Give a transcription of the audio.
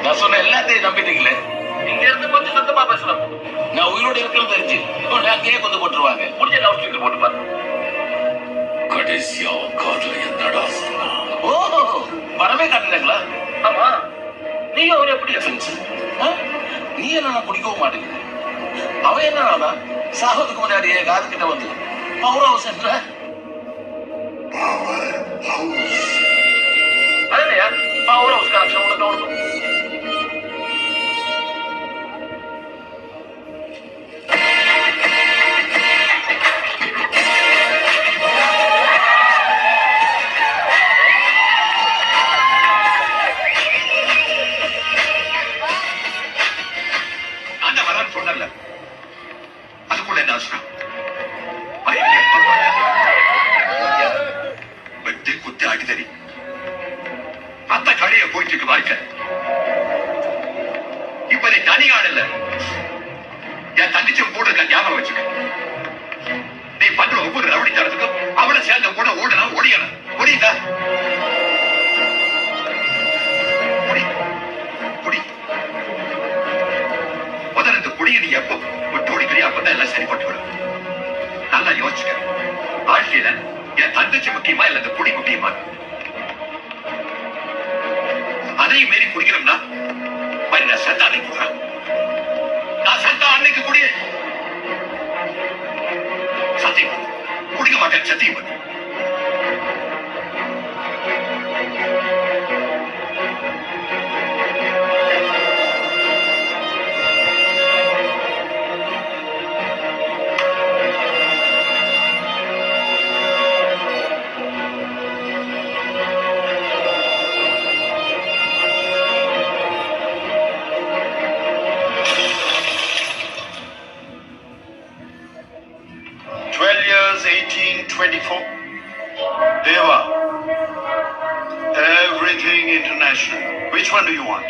நான் சொன்ன எல்லாத்தையும் நம்பிட்டீங்களே. இங்க இருந்து கொஞ்சம் சத்தமா பேசலாம். நான் உயிரோட இருக்கிறது தெரிஞ்சு இப்போ அங்கேயே கொண்டு போட்டுருவாங்க. முடிஞ்ச லவுட் ஸ்பீக்கர் போட்டு பாரு. கடைசியா காதுல என்னடா சொன்னா? ஓ, வரவே காட்டுங்களா? ஆமா. நீங்க அவரு எப்படி ஃப்ரெண்ட்ஸ்? நீ என்ன குடிக்கவும் மாட்டேங்குது. அவன் என்னன்னா சாகத்துக்கு முன்னாடியே காது கிட்ட வந்து பவர் ஹவுஸ் என்ற அதனையா பவர் ஹவுஸ் கனெக்ஷன் உனக்கு அவனுக்கும் இப்ப நீ தனி ஆள் இல்ல, என் தங்கச்சியும் கூட இருக்க ஞாபகம் வச்சுக்க. நீ பண்ற ஒவ்வொரு ரவுடி தரத்துக்கும் அவளை சேர்ந்த கூட ஓடணும், ஒடியணும். ஒடியுதா? முதல்ல இந்த குடியை நீ எப்போ விட்டு ஒடிக்கிறியா அப்பதான் எல்லாம் சரிப்பட்டு விடும். நல்லா யோசிச்சுக்க. வாழ்க்கையில என் தங்கச்சி முக்கியமா இல்ல இந்த குடி முக்கியமா? அதையும் மீறி குடிக்கிறோம்னா நான் செத்த அன்னைக்கு குடுறேன். நான் செத்த அன்னைக்கு குடிய சத்தியம் குடிக்க மாட்டேன். சத்தியம் பண்ணு. Deva, everything international. Which one do you want?